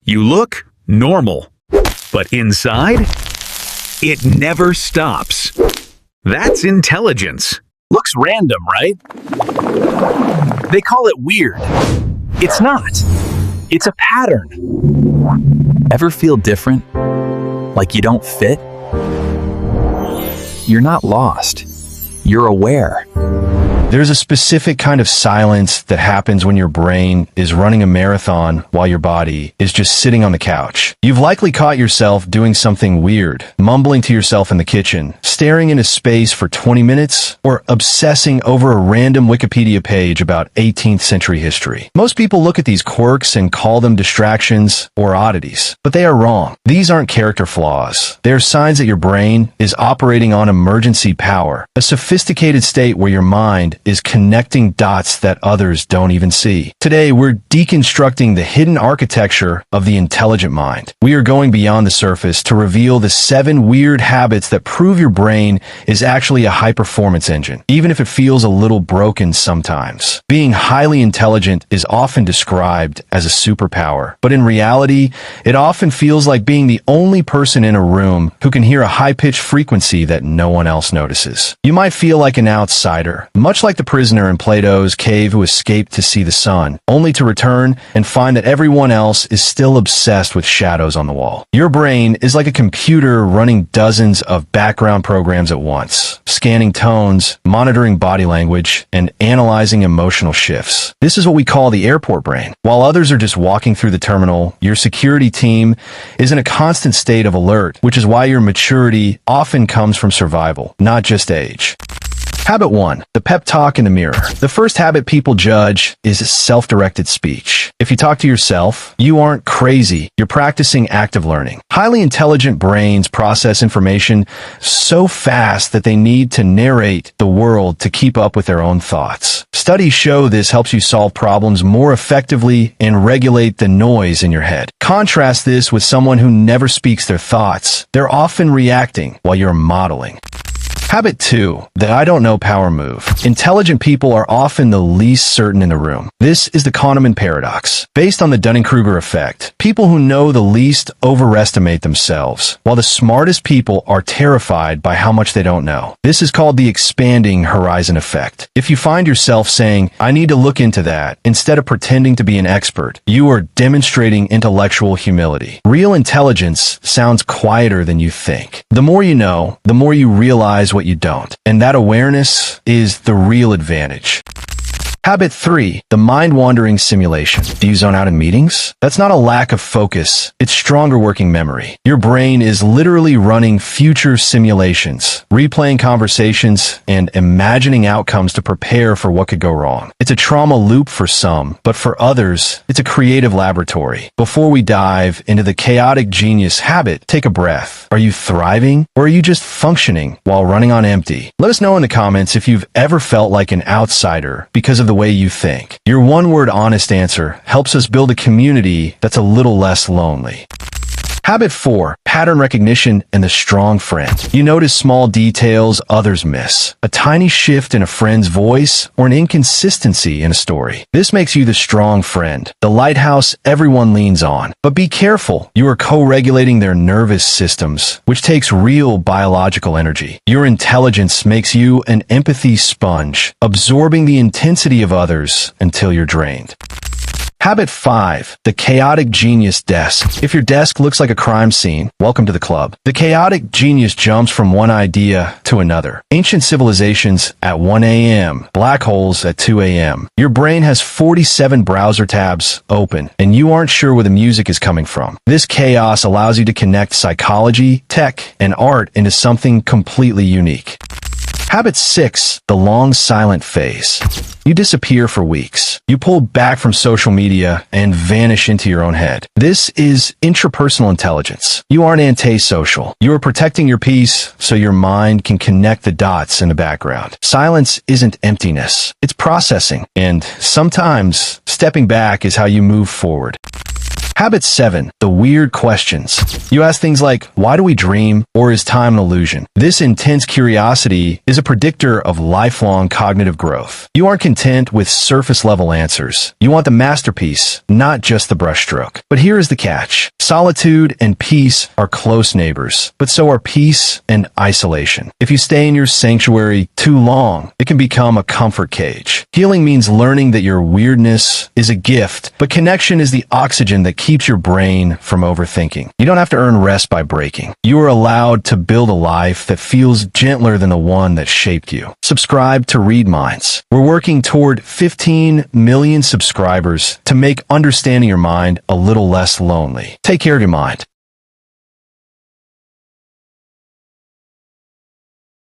You look normal, but inside, it never stops. That's intelligence. Looks random, right? They call it weird. It's not. It's a pattern. Ever feel different? Like you don't fit? You're not lost. You're aware. There's a specific kind of silence that happens when your brain is running a marathon while your body is just sitting on the couch. You've likely caught yourself doing something weird, mumbling to yourself in the kitchen, staring into space for 20 minutes, or obsessing over a random Wikipedia page about 18th century history. Most people look at these quirks and call them distractions or oddities, but they are wrong. These aren't character flaws. They are signs that your brain is operating on emergency power, a sophisticated state where your mind is connecting dots that others don't even see. Today, we're deconstructing the hidden architecture of the intelligent mind. We are going beyond the surface to reveal the 7 weird habits that prove your brain is actually a high-performance engine, even if it feels a little broken sometimes. Being highly intelligent is often described as a superpower, but in reality, it often feels like being the only person in a room who can hear a high-pitched frequency that no one else notices. You might feel like an outsider, much like the prisoner in Plato's cave who escaped to see the sun, only to return and find that everyone else is still obsessed with shadows on the wall. Your brain is like a computer running dozens of background programs at once, scanning tones, monitoring body language, and analyzing emotional shifts. This is what we call the airport brain. While others are just walking through the terminal, your security team is in a constant state of alert, which is why your maturity often comes from survival, not just age. Habit 1. The pep talk in the mirror. The first habit people judge is self-directed speech. If you talk to yourself, you aren't crazy. You're practicing active learning. Highly intelligent brains process information so fast that they need to narrate the world to keep up with their own thoughts. Studies show this helps you solve problems more effectively and regulate the noise in your head. Contrast this with someone who never speaks their thoughts. They're often reacting while you're modeling. Habit 2. The I don't know power move. Intelligent people are often the least certain in the room. This is the Kahneman Paradox. Based on the Dunning-Kruger effect, people who know the least overestimate themselves, while the smartest people are terrified by how much they don't know. This is called the expanding horizon effect. If you find yourself saying, I need to look into that, instead of pretending to be an expert, you are demonstrating intellectual humility. Real intelligence sounds quieter than you think. The more you know, the more you realize what you don't. And that awareness is the real advantage. Habit 3. The mind-wandering simulation. Do you zone out in meetings? That's not a lack of focus. It's stronger working memory. Your brain is literally running future simulations, replaying conversations, and imagining outcomes to prepare for what could go wrong. It's a trauma loop for some, but for others, it's a creative laboratory. Before we dive into the chaotic genius habit, take a breath. Are you thriving, or are you just functioning while running on empty? Let us know in the comments if you've ever felt like an outsider because of the way you think. Your one-word honest answer helps us build a community that's a little less lonely. Habit 4. Pattern recognition and the strong friend. You notice small details others miss. A tiny shift in a friend's voice or an inconsistency in a story. This makes you the strong friend, the lighthouse everyone leans on. But be careful. You are co-regulating their nervous systems, which takes real biological energy. Your intelligence makes you an empathy sponge, absorbing the intensity of others until you're drained. Habit 5. The chaotic genius desk. If your desk looks like a crime scene, welcome to the club. The chaotic genius jumps from one idea to another. Ancient civilizations at 1 a.m., black holes at 2 a.m. Your brain has 47 browser tabs open, and you aren't sure where the music is coming from. This chaos allows you to connect psychology, tech, and art into something completely unique. Habit 6. The long silent phase. You disappear for weeks. You pull back from social media and vanish into your own head. This is intrapersonal intelligence. You aren't antisocial. You are protecting your peace so your mind can connect the dots in the background. Silence isn't emptiness. It's processing. And sometimes stepping back is how you move forward. Habit 7. The weird questions. You ask things like, why do we dream? Or is time an illusion? This intense curiosity is a predictor of lifelong cognitive growth. You aren't content with surface-level answers. You want the masterpiece, not just the brushstroke. But here is the catch. Solitude and peace are close neighbors, but so are peace and isolation. If you stay in your sanctuary too long, it can become a comfort cage. Healing means learning that your weirdness is a gift, but connection is the oxygen that keeps your brain from overthinking. You don't have to earn rest by breaking. You are allowed to build a life that feels gentler than the one that shaped you. Subscribe to Read Minds. We're working toward 15 million subscribers to make understanding your mind a little less lonely. Take care of your mind.